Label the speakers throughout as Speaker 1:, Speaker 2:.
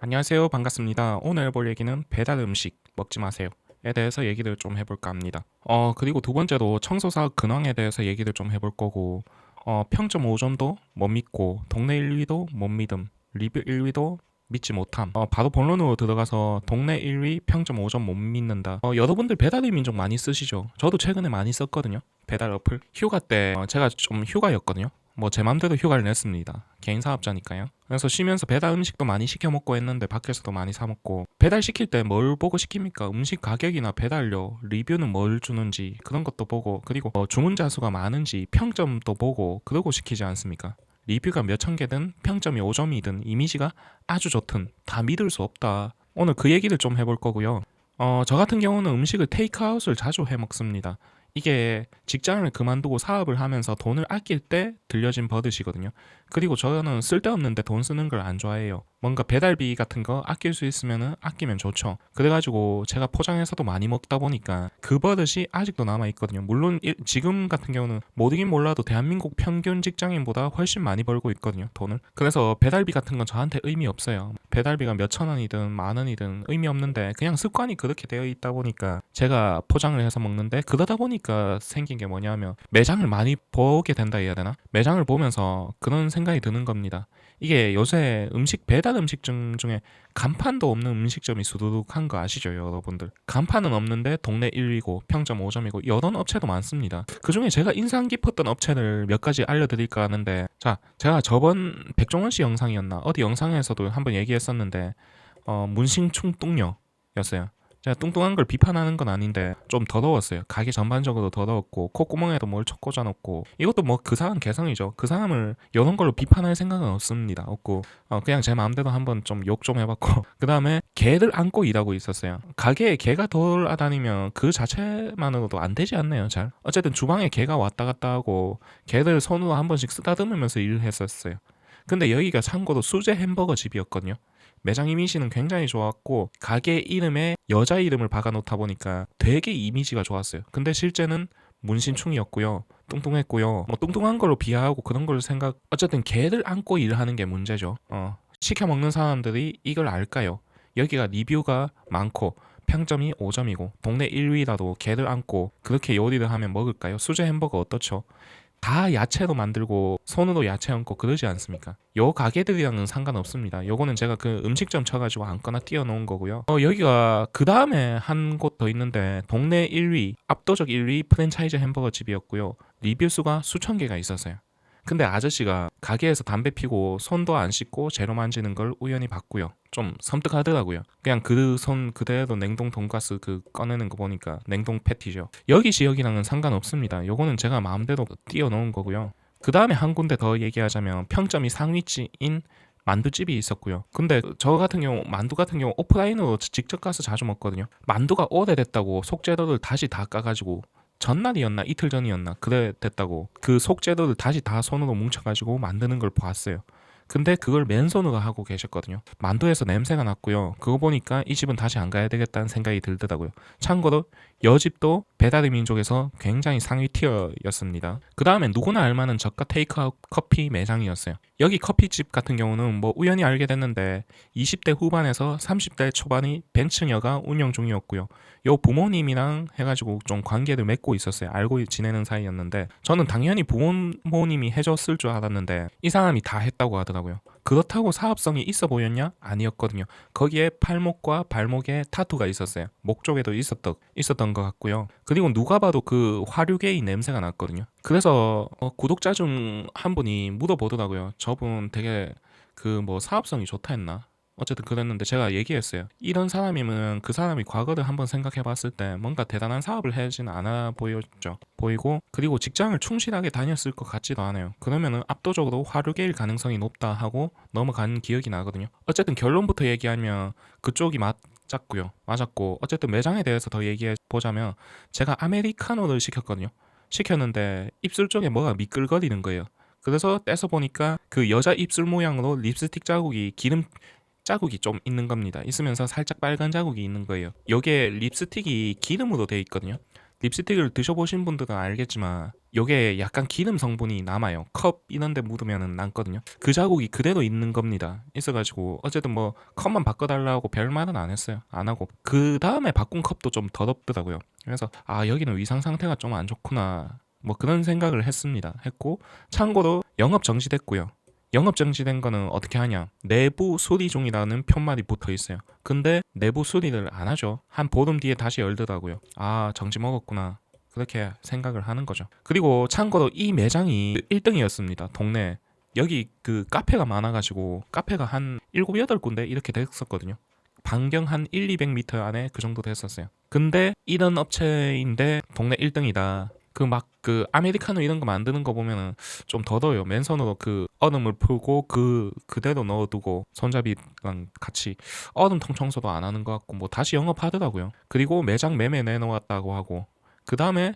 Speaker 1: 안녕하세요. 반갑습니다. 오늘 볼 얘기는 배달 음식 먹지 마세요에 대해서 얘기를 좀 해볼까 합니다. 그리고 두 번째로 청소사업 근황에 대해서 얘기를 좀 해볼 거고, 평점 5점도 못 믿고, 동네 1위도 못 믿음, 리뷰 1위도 믿지 못함. 바로 본론으로 들어가서 동네 1위 평점 5점 못 믿는다. 여러분들 배달의 민족 많이 쓰시죠? 저도 최근에 많이 썼거든요. 배달 어플. 휴가 때 제가 좀 휴가였거든요. 뭐 제 맘대로 휴가를 냈습니다. 개인 사업자니까요. 그래서 쉬면서 배달 음식도 많이 시켜 먹고 했는데 밖에서도 많이 사 먹고, 배달 시킬 때 뭘 보고 시킵니까? 음식 가격이나 배달료, 리뷰는 뭘 주는지 그런 것도 보고, 그리고 주문자 수가 많은지 평점도 보고 그러고 시키지 않습니까? 리뷰가 몇천 개든 평점이 5점이든 이미지가 아주 좋든 다 믿을 수 없다. 오늘 그 얘기를 좀 해볼 거고요. 저 같은 경우는 음식을 테이크아웃을 자주 해 먹습니다. 이게 직장을 그만두고 사업을 하면서 돈을 아낄 때 들려진 버릇이거든요. 그리고 저는 쓸데없는데 돈 쓰는 걸 안 좋아해요. 뭔가 배달비 같은 거 아낄 수 있으면 아끼면 좋죠. 그래가지고 제가 포장해서도 많이 먹다 보니까 그 버릇이 아직도 남아있거든요. 물론 지금 같은 경우는 모르긴 몰라도 대한민국 평균 직장인보다 훨씬 많이 벌고 있거든요, 돈을. 그래서 배달비 같은 건 저한테 의미 없어요. 배달비가 몇천 원이든 만 원이든 의미 없는데 그냥 습관이 그렇게 되어 있다 보니까 제가 포장을 해서 먹는데, 그러다 보니까 생긴 게 뭐냐면 매장을 많이 보게 된다 해야 되나? 매장을 보면서 그런 생각이 드는 겁니다. 이게 요새 배달 음식점 중에 간판도 없는 음식점이 수두룩한 거 아시죠, 여러분들? 간판은 없는데 동네 1위고 평점 5점이고 이런 업체도 많습니다. 그중에 제가 인상 깊었던 업체를 몇 가지 알려드릴까 하는데, 자, 제가 저번 백종원 씨 영상이었나? 어디 영상에서도 한번 얘기했었는데, 문신충뚱녀였어요. 제가 뚱뚱한 걸 비판하는 건 아닌데 좀 더러웠어요. 가게 전반적으로 더러웠고, 콧구멍에도 뭘 꽂아 놓고, 이것도 뭐 그 사람 개성이죠. 그 사람을 이런 걸로 비판할 생각은 없습니다. 없고, 그냥 제 마음대로 한번 좀 욕 좀 해봤고 그 다음에 개를 안고 일하고 있었어요. 가게에 개가 돌아다니면 그 자체만으로도 안 되지 않나요? 잘. 어쨌든 주방에 개가 왔다 갔다 하고 개를 손으로 한 번씩 쓰다듬으면서 일을 했었어요. 근데 여기가 참고로 수제 햄버거 집이었거든요. 매장 이미지는 굉장히 좋았고, 가게 이름에 여자 이름을 박아놓다 보니까 되게 이미지가 좋았어요. 근데 실제는 문신충이었고요. 뚱뚱했고요. 뭐 뚱뚱한 걸로 비하하고 그런 걸 어쨌든 개를 안고 일을 하는 게 문제죠. 시켜 먹는 사람들이 이걸 알까요? 여기가 리뷰가 많고 평점이 5점이고 동네 1위라도 개를 안고 그렇게 요리를 하면 먹을까요? 수제 햄버거 어떻죠? 다 야채로 만들고 손으로 야채 얹고 그러지 않습니까? 요 가게들이랑은 상관없습니다. 요거는 제가 그 음식점 쳐가지고 아무거나 띄워놓은 거고요. 여기가 그 다음에 한 곳 더 있는데 동네 1위, 압도적 1위 프랜차이즈 햄버거 집이었고요. 리뷰 수가 수천 개가 있었어요. 근데 아저씨가 가게에서 담배 피고 손도 안 씻고 재료 만지는 걸 우연히 봤고요. 좀 섬뜩하더라고요. 그냥 그 손 그대로 냉동 돈가스 그 꺼내는 거 보니까 냉동 패티죠. 여기 지역이랑은 상관없습니다. 요거는 제가 마음대로 띄워놓은 거고요. 그 다음에 한 군데 더 얘기하자면 평점이 상위치인 만두집이 있었고요. 근데 저 같은 경우 만두 같은 경우 오프라인으로 직접 가서 자주 먹거든요. 만두가 오래됐다고 속재료를 다시 다 까가지고, 전날이었나 이틀 전이었나 그래 됐다고 그 속재료를 다시 다 손으로 뭉쳐가지고 만드는 걸 봤어요. 근데 그걸 맨손으로 하고 계셨거든요. 만두에서 냄새가 났고요. 그거 보니까 이 집은 다시 안 가야 되겠다는 생각이 들더라고요. 참고로 여집도 배달의 민족에서 굉장히 상위 티어였습니다. 그 다음에 누구나 알만한 저가 테이크아웃 커피 매장이었어요. 여기 커피집 같은 경우는 뭐 우연히 알게 됐는데 20대 후반에서 30대 초반이 벤츠녀가 운영 중이었고요. 요 부모님이랑 해가지고 좀 관계를 맺고 있었어요. 알고 지내는 사이였는데 저는 당연히 부모님이 해줬을 줄 알았는데 이 사람이 다 했다고 하더라고요. 그렇다고 사업성이 있어 보였냐? 아니었거든요. 거기에 팔목과 발목에 타투가 있었어요. 목 쪽에도 있었던 것 같고요. 그리고 누가 봐도 그 화류계의 냄새가 났거든요. 그래서 구독자 중 한 분이 물어보더라고요. 저분 되게 그 뭐 사업성이 좋다 했나? 어쨌든 그랬는데 제가 얘기했어요. 이런 사람이면 그 사람이 과거를 한번 생각해 봤을 때 뭔가 대단한 사업을 하진 않아 보였죠. 보이고, 그리고 직장을 충실하게 다녔을 것 같지도 않아요. 그러면은 압도적으로 화류계일 가능성이 높다 하고 넘어간 기억이 나거든요. 어쨌든 결론부터 얘기하면 그쪽이 맞았고, 어쨌든 매장에 대해서 더 얘기해 보자면 제가 아메리카노를 시켰거든요. 시켰는데 입술 쪽에 뭐가 미끌거리는 거예요. 그래서 떼서 보니까 그 여자 입술 모양으로 립스틱 자국이, 기름 자국이 좀 있는 겁니다. 있으면서 살짝 빨간 자국이 있는 거예요. 여기에 립스틱이 기름으로 되어 있거든요. 립스틱을 드셔보신 분들은 알겠지만 요게 약간 기름 성분이 남아요. 컵 이런 데 묻으면 남거든요. 그 자국이 그대로 있는 겁니다. 있어가지고 어쨌든 뭐 컵만 바꿔달라고 별말은 안 했어요. 안 하고 그 다음에 바꾼 컵도 좀 더럽더라고요. 그래서 아 여기는 위상 상태가 좀 안 좋구나 뭐 그런 생각을 했고 참고로 영업 정지됐고요. 영업 정지된 거는 어떻게 하냐? 내부 수리 중이라는 편말이 붙어 있어요. 근데 내부 수리를 안 하죠. 한 보름 뒤에 다시 열더라고요. 아, 정지 먹었구나. 그렇게 생각을 하는 거죠. 그리고 참고로 이 매장이 1등이었습니다. 동네. 여기 그 카페가 많아가지고 카페가 한 7, 8군데 이렇게 됐었거든요. 반경 한 1, 200m 안에 그 정도 됐었어요. 근데 이런 업체인데 동네 1등이다. 그 아메리카노 이런 거 만드는 거 보면은 좀 더더요. 맨손으로 그 얼음을 풀고 그대로 넣어두고 손잡이랑 같이 얼음통 청소도 안 하는 것 같고 뭐 다시 영업하더라고요. 그리고 매장 매매 내놓았다고 하고 그 다음에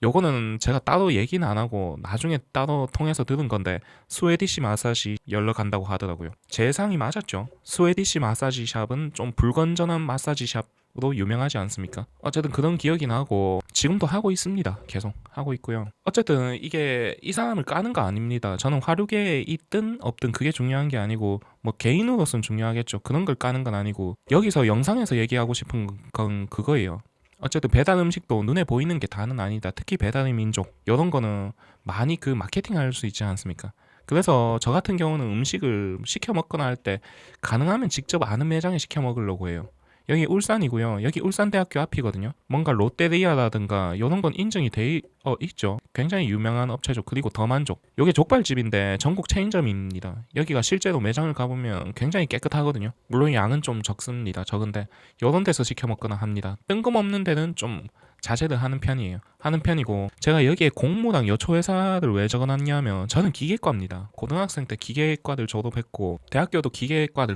Speaker 1: 요거는 제가 따로 얘기는 안 하고 나중에 따로 통해서 들은 건데 스웨디시 마사지 열러 간다고 하더라고요. 제 예상이 맞았죠. 스웨디시 마사지 샵은 좀 불건전한 마사지 샵으로 유명하지 않습니까? 어쨌든 그런 기억이 나고 지금도 하고 있습니다. 계속 하고 있고요. 어쨌든 이게 이 사람을 까는 거 아닙니다. 저는 화류계에 있든 없든 그게 중요한 게 아니고 뭐 개인으로서는 중요하겠죠. 그런 걸 까는 건 아니고 여기서 영상에서 얘기하고 싶은 건 그거예요. 어쨌든 배달 음식도 눈에 보이는 게 다는 아니다. 특히 배달의 민족 이런 거는 많이 그 마케팅할 수 있지 않습니까? 그래서 저 같은 경우는 음식을 시켜 먹거나 할 때 가능하면 직접 아는 매장에 시켜 먹으려고 해요. 여기 울산이고요. 여기 울산대학교 앞이거든요. 뭔가 롯데리아라든가 이런 건 인증이 있죠. 굉장히 유명한 업체죠. 그리고 더만족. 이게 족발집인데 전국 체인점입니다. 여기가 실제로 매장을 가보면 굉장히 깨끗하거든요. 물론 양은 좀 적습니다. 적은데 이런 데서 시켜 먹거나 합니다. 뜬금없는 데는 좀 자제를 하는 편이고 제가 여기에 공무랑 여초회사를 왜 적어놨냐면 저는 기계과입니다. 고등학생 때 기계과를 졸업했고 대학교도 기계과를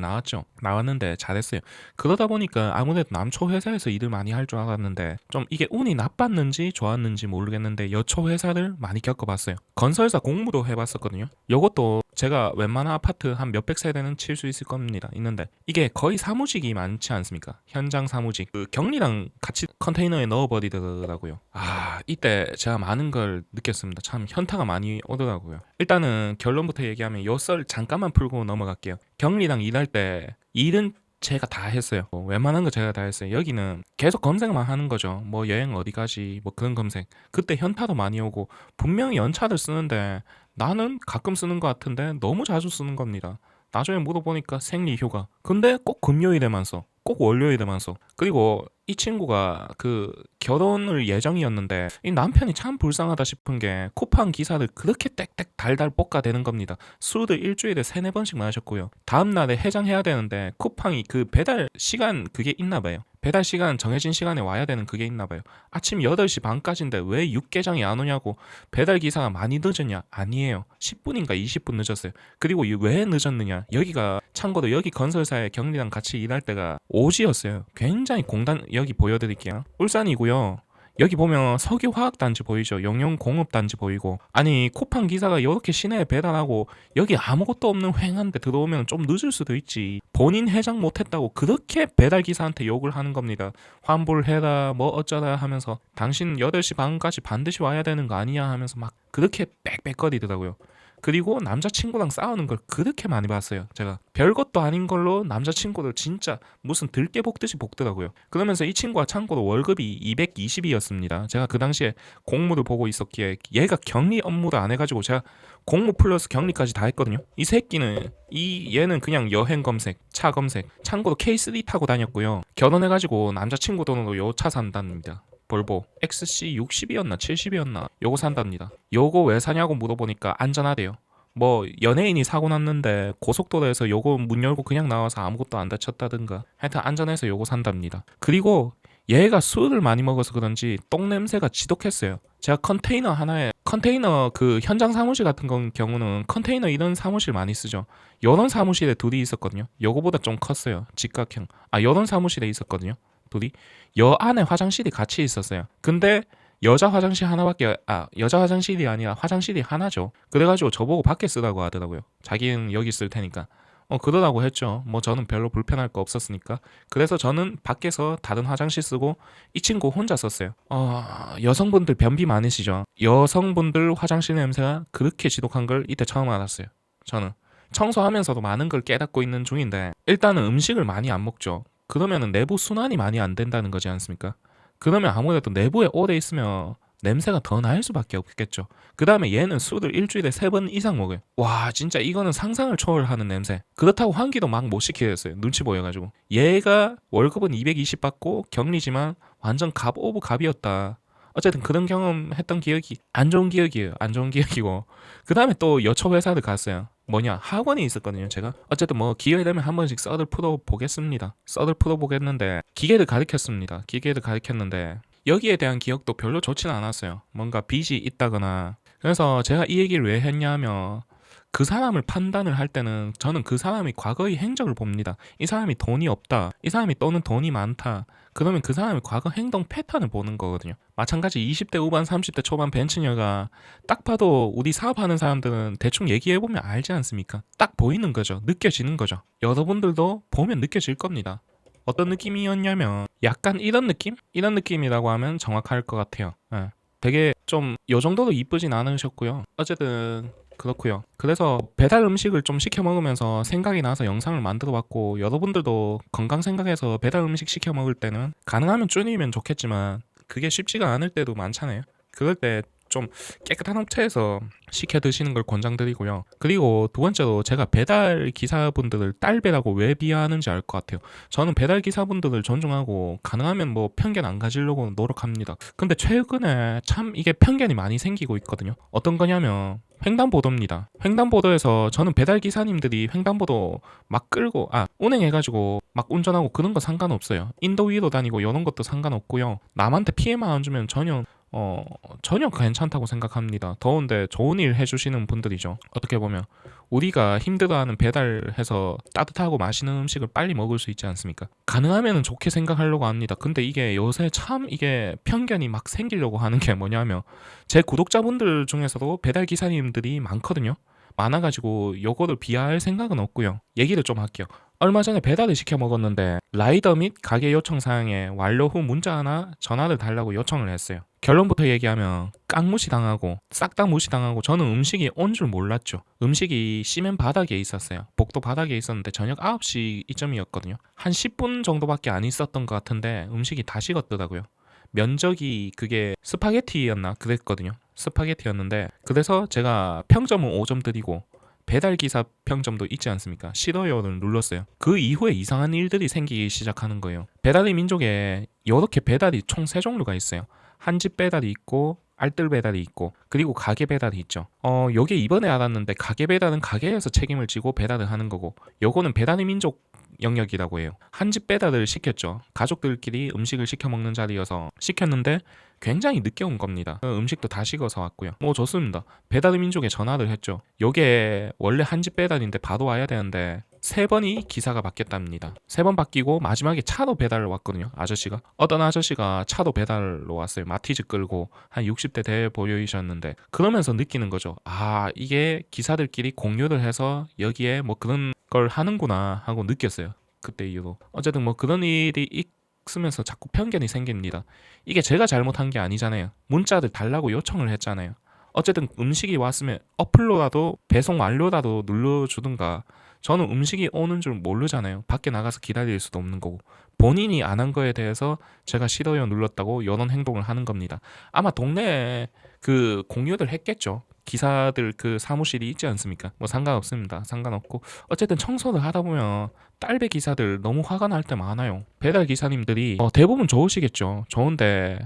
Speaker 1: 나왔는데 잘했어요. 그러다 보니까 아무래도 남초회사에서 일을 많이 할 줄 알았는데 좀 이게 운이 나빴는지 좋았는지 모르겠는데 여초회사를 많이 겪어봤어요. 건설사 공무도 해봤었거든요. 요것도 제가 웬만한 아파트 한 몇백 세대는 칠 수 있을 겁니다. 있는데 이게 거의 사무직이 많지 않습니까? 현장 사무직. 그 격리랑 같이 컨테이너에 넣어버리더라고요. 아, 이때 제가 많은 걸 느꼈습니다. 참 현타가 많이 오더라고요. 일단은 결론부터 얘기하면 요 썰 잠깐만 풀고 넘어갈게요. 격리랑 일할 때 일은 제가 다 했어요. 웬만한 거 제가 다 했어요. 여기는 계속 검색만 하는 거죠. 뭐 여행 어디 가지 뭐 그런 검색. 그때 현타도 많이 오고 분명히 연차를 쓰는데 나는 가끔 쓰는 것 같은데 너무 자주 쓰는 겁니다. 나중에 물어보니까 생리휴가. 근데 꼭 금요일에만 써. 꼭 월요일에만 써. 그리고 이 친구가 그 결혼을 예정이었는데 이 남편이 참 불쌍하다 싶은 게 쿠팡 기사를 그렇게 땡땡 달달 볶아대는 겁니다. 술을 일주일에 3-4번씩 마셨고요. 다음날에 해장해야 되는데 쿠팡이 그 배달 시간 그게 있나 봐요. 배달 시간 정해진 시간에 와야 되는 그게 있나 봐요. 아침 8시 반까지인데 왜 육개장이 안 오냐고. 배달 기사가 많이 늦었냐? 아니에요. 10분인가 20분 늦었어요. 그리고 왜 늦었느냐? 여기가 참고로 여기 건설사에 격리랑 같이 일할 때가 오지였어요. 굉장히 여기 보여드릴게요. 울산이고요. 여기 보면 석유화학단지 보이죠? 영영공업단지 보이고. 아니 쿠팡 기사가 이렇게 시내에 배달하고 여기 아무것도 없는 횡한데 들어오면 좀 늦을 수도 있지. 본인 해장 못했다고 그렇게 배달 기사한테 욕을 하는 겁니다. 환불해라 뭐 어쩌라 하면서 당신 8시 반까지 반드시 와야 되는 거 아니야 하면서 막 그렇게 빽빽거리더라고요. 그리고 남자친구랑 싸우는 걸 그렇게 많이 봤어요. 제가 별것도 아닌 걸로 남자친구를 진짜 무슨 들깨 볶듯이 볶더라고요. 그러면서 이 친구가 참고로 월급이 220이었습니다. 제가 그 당시에 공무를 보고 있었기에 얘가 격리 업무를 안 해가지고 제가 공무 플러스 격리까지 다 했거든요. 이 새끼는 얘는 그냥 여행 검색, 차 검색. 참고로 K3 타고 다녔고요. 결혼해가지고 남자친구 돈으로 요 차 산답니다. 볼보 XC60이었나 70이었나 요거 산답니다. 요거 왜 사냐고 물어보니까 안전하대요. 뭐 연예인이 사고 났는데 고속도로에서 요거 문 열고 그냥 나와서 아무것도 안 다쳤다든가 하여튼 안전해서 요거 산답니다. 그리고 얘가 술을 많이 먹어서 그런지 똥 냄새가 지독했어요. 제가 컨테이너 그 현장 사무실 같은 경우는 컨테이너 이런 사무실 많이 쓰죠. 요런 사무실에 둘이 있었거든요. 요거보다 좀 컸어요. 직각형. 요런 사무실에 있었거든요. 둘이 여 안에 화장실이 같이 있었어요. 근데 여자 화장실이 아니라 화장실이 하나죠. 그래가지고 저보고 밖에 쓰라고 하더라고요. 자기는 여기 쓸 테니까. 그러라고 했죠. 뭐 저는 별로 불편할 거 없었으니까. 그래서 저는 밖에서 다른 화장실 쓰고 이 친구 혼자 썼어요. 여성분들 변비 많으시죠? 여성분들 화장실 냄새가 그렇게 지독한 걸 이때 처음 알았어요. 저는 청소하면서도 많은 걸 깨닫고 있는 중인데 일단은 음식을 많이 안 먹죠. 그러면은 내부 순환이 많이 안 된다는 거지 않습니까? 그러면 아무래도 내부에 오래 있으면 냄새가 더 날 수밖에 없겠죠. 그 다음에 얘는 술을 일주일에 3번 이상 먹어요. 와, 진짜 이거는 상상을 초월하는 냄새. 그렇다고 환기도 막 못 시키겠어요. 눈치 보여가지고. 얘가 월급은 220 받고 격리지만 완전 갑 오브 갑이었다. 어쨌든 그런 경험 했던 기억이 안 좋은 기억이에요. 안 좋은 기억이고. 그 다음에 또 여초 회사를 갔어요. 뭐냐, 학원이 있었거든요, 제가. 어쨌든 뭐 기회 되면 한 번씩 썰을 풀어 보겠습니다. 썰을 풀어 보겠는데 기계를 가르쳤습니다. 기계를 가르쳤는데 여기에 대한 기억도 별로 좋지는 않았어요. 뭔가 빚이 있다거나. 그래서 제가 이 얘기를 왜 했냐면 그 사람을 판단을 할 때는 저는 그 사람이 과거의 행적을 봅니다. 이 사람이 돈이 없다. 이 사람이 또는 돈이 많다. 그러면 그 사람의 과거 행동 패턴을 보는 거거든요. 마찬가지 20대 후반, 30대 초반 벤츠녀가 딱 봐도 우리 사업하는 사람들은 대충 얘기해보면 알지 않습니까? 딱 보이는 거죠. 느껴지는 거죠. 여러분들도 보면 느껴질 겁니다. 어떤 느낌이었냐면 약간 이런 느낌? 이런 느낌이라고 하면 정확할 것 같아요. 예. 되게 좀 요 정도로 이쁘진 않으셨고요. 어쨌든 그렇고요. 그래서 배달 음식을 좀 시켜 먹으면서 생각이 나서 영상을 만들어 봤고 여러분들도 건강 생각해서 배달 음식 시켜 먹을 때는 가능하면 줄이면 좋겠지만 그게 쉽지가 않을 때도 많잖아요. 그럴 때 좀 깨끗한 업체에서 시켜 드시는 걸 권장드리고요. 그리고 두 번째로 제가 배달 기사분들을 딸배라고 왜 비하하는지 알 것 같아요. 저는 배달 기사분들을 존중하고 가능하면 뭐 편견 안 가지려고 노력합니다. 근데 최근에 참 이게 편견이 많이 생기고 있거든요. 어떤 거냐면 횡단보도입니다. 횡단보도에서 저는 배달 기사님들이 횡단보도 막 끌고 운행해가지고 막 운전하고 그런 거 상관없어요. 인도 위로 다니고 이런 것도 상관없고요. 남한테 피해만 안 주면 전혀 괜찮다고 생각합니다. 더운데 좋은 일 해주시는 분들이죠. 어떻게 보면 우리가 힘들어하는 배달해서 따뜻하고 맛있는 음식을 빨리 먹을 수 있지 않습니까? 가능하면 좋게 생각하려고 합니다. 근데 이게 요새 참 이게 편견이 막 생기려고 하는 게 뭐냐면 제 구독자분들 중에서도 배달 기사님들이 많거든요. 많아가지고 요거를 비하할 생각은 없고요. 얘기를 좀 할게요. 얼마 전에 배달을 시켜 먹었는데 라이더 및 가게 요청 사항에 완료 후 문자 하나 전화를 달라고 요청을 했어요. 결론부터 얘기하면 깡무시당하고 싹 다 무시당하고 저는 음식이 온 줄 몰랐죠. 음식이 시멘 바닥에 있었어요. 복도 바닥에 있었는데 저녁 9시 이점이었거든요. 한 10분 정도밖에 안 있었던 것 같은데 음식이 다 식었더라고요. 면적이 그게 스파게티였나 그랬거든요. 스파게티였는데 그래서 제가 평점은 5점 드리고 배달기사 평점도 있지 않습니까? 싫어요를 눌렀어요. 그 이후에 이상한 일들이 생기기 시작하는 거예요. 배달의 민족에 이렇게 배달이 총 3종류가 있어요. 한집 배달이 있고 알뜰 배달이 있고 그리고 가게 배달이 있죠. 요게 이번에 알았는데 가게 배달은 가게에서 책임을 지고 배달을 하는 거고 요거는 배달의 민족 영역이라고 해요. 한집 배달을 시켰죠. 가족들끼리 음식을 시켜 먹는 자리여서 시켰는데 굉장히 늦게 온 겁니다. 음식도 다 식어서 왔고요. 뭐 좋습니다. 배달의 민족에 전화를 했죠. 요게 원래 한집 배달인데 바로 와야 되는데 3번이 기사가 바뀌었답니다. 3번 바뀌고 마지막에 차로 배달을 왔거든요. 아저씨가 어떤 아저씨가 차로 배달로 왔어요. 마티즈 끌고 한 60대 대 보여이셨는데 그러면서 느끼는 거죠. 이게 기사들끼리 공유를 해서 여기에 뭐 그런 걸 하는구나 하고 느꼈어요. 그때 이후로 어쨌든 뭐 그런 일이 있으면서 자꾸 편견이 생깁니다. 이게 제가 잘못한 게 아니잖아요. 문자를 달라고 요청을 했잖아요. 어쨌든 음식이 왔으면 어플로라도 배송 완료라도 눌러주든가. 저는 음식이 오는 줄 모르잖아요. 밖에 나가서 기다릴 수도 없는 거고. 본인이 안 한 거에 대해서 제가 싫어요 눌렀다고 이런 행동을 하는 겁니다. 아마 동네에 그 공유를 했겠죠. 기사들 그 사무실이 있지 않습니까? 뭐 상관없습니다. 상관없고 어쨌든 청소를 하다 보면 딸배 기사들 너무 화가 날 때 많아요. 배달 기사님들이 대부분 좋으시겠죠. 좋은데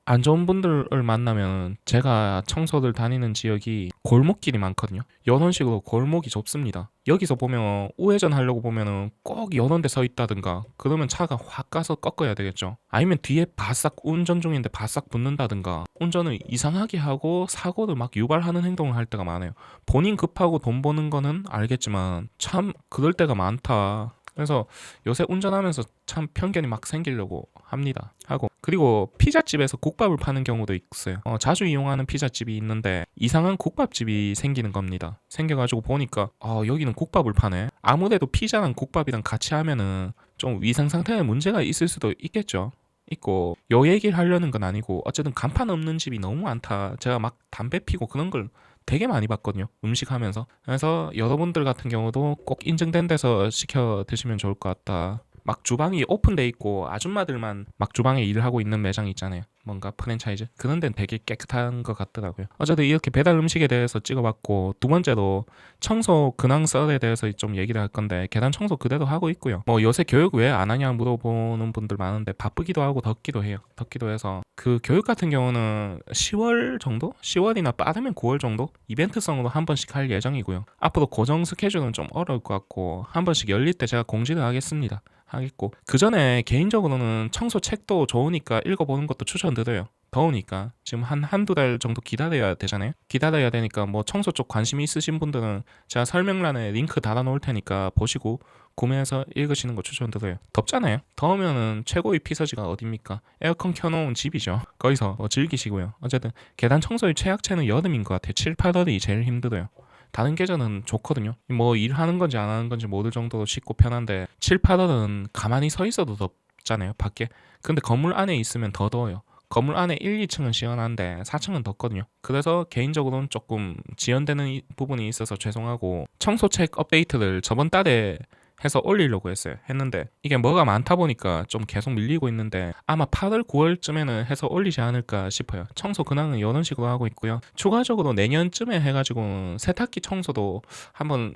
Speaker 1: 안 좋은 분들을 만나면 제가 청소를 다니는 지역이 골목길이 많거든요. 이런 식으로 골목이 좁습니다. 여기서 보면 우회전 하려고 보면은 꼭 이런 데 서 있다든가 그러면 차가 확 가서 꺾어야 되겠죠. 아니면 뒤에 바싹 운전 중인데 바싹 붙는다든가 운전을 이상하게 하고 사고를 막 유발하는 행동을 할 때가 많아요. 본인 급하고 돈 버는 거는 알겠지만 참 그럴 때가 많다. 그래서 요새 운전하면서 참 편견이 막 생기려고 합니다. 하고 그리고 피자집에서 국밥을 파는 경우도 있어요. 자주 이용하는 피자집이 있는데 이상한 국밥집이 생기는 겁니다. 생겨가지고 보니까 여기는 국밥을 파네. 아무래도 피자랑 국밥이랑 같이 하면은 좀 위생 상태에 문제가 있을 수도 있겠죠. 있고 요 얘기를 하려는 건 아니고 어쨌든 간판 없는 집이 너무 많다. 제가 막 담배 피고 그런 걸 되게 많이 봤거든요. 음식 하면서. 그래서 여러분들 같은 경우도 꼭 인증된 데서 시켜 드시면 좋을 것 같다. 막 주방이 오픈돼 있고 아줌마들만 막 주방에 일을 하고 있는 매장 있잖아요. 뭔가 프랜차이즈 그런 데는 되게 깨끗한 것 같더라고요. 어쨌든 이렇게 배달 음식에 대해서 찍어봤고, 두 번째로 청소 근황 썰에 대해서 좀 얘기를 할 건데, 계단 청소 그대로 하고 있고요. 뭐 요새 교육 왜 안 하냐 물어보는 분들 많은데 바쁘기도 하고 덥기도 해요. 덥기도 해서 그 교육 같은 경우는 10월 정도? 10월이나 빠르면 9월 정도? 이벤트성으로 한 번씩 할 예정이고요. 앞으로 고정 스케줄은 좀 어려울 것 같고 한 번씩 열릴 때 제가 공지를 하겠습니다. 하겠고, 그 전에 개인적으로는 청소 책도 좋으니까 읽어보는 것도 추천드려요. 더우니까 지금 한두 달 정도 기다려야 되잖아요. 기다려야 되니까 뭐 청소 쪽 관심이 있으신 분들은 제가 설명란에 링크 달아놓을 테니까 보시고 구매해서 읽으시는 거 추천드려요. 덥잖아요. 더우면은 최고의 피서지가 어딥니까? 에어컨 켜놓은 집이죠. 거기서 즐기시고요. 어쨌든 계단 청소의 최악체는 여름인 것 같아요. 7, 8월이 제일 힘들어요. 다른 계절은 좋거든요. 뭐 일하는 건지 안 하는 건지 모를 정도로 쉽고 편한데 7, 8월은 가만히 서 있어도 덥잖아요, 밖에. 근데 건물 안에 있으면 더 더워요. 건물 안에 1, 2층은 시원한데 4층은 덥거든요. 그래서 개인적으로는 조금 지연되는 부분이 있어서 죄송하고, 청소책 업데이트를 저번 달에 해서 올리려고 했는데 이게 뭐가 많다 보니까 좀 계속 밀리고 있는데 아마 8월 9월쯤에는 해서 올리지 않을까 싶어요. 청소 근황은 이런 식으로 하고 있고요. 추가적으로 내년쯤에 해가지고 세탁기 청소도 한번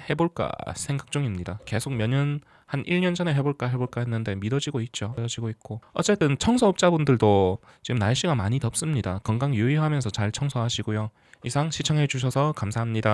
Speaker 1: 해볼까 생각 중입니다. 계속 한 1년 전에 해볼까 했는데 미뤄지고 있죠. 미뤄지고 있고, 어쨌든 청소업자분들도 지금 날씨가 많이 덥습니다. 건강 유의하면서 잘 청소하시고요. 이상 시청해주셔서 감사합니다.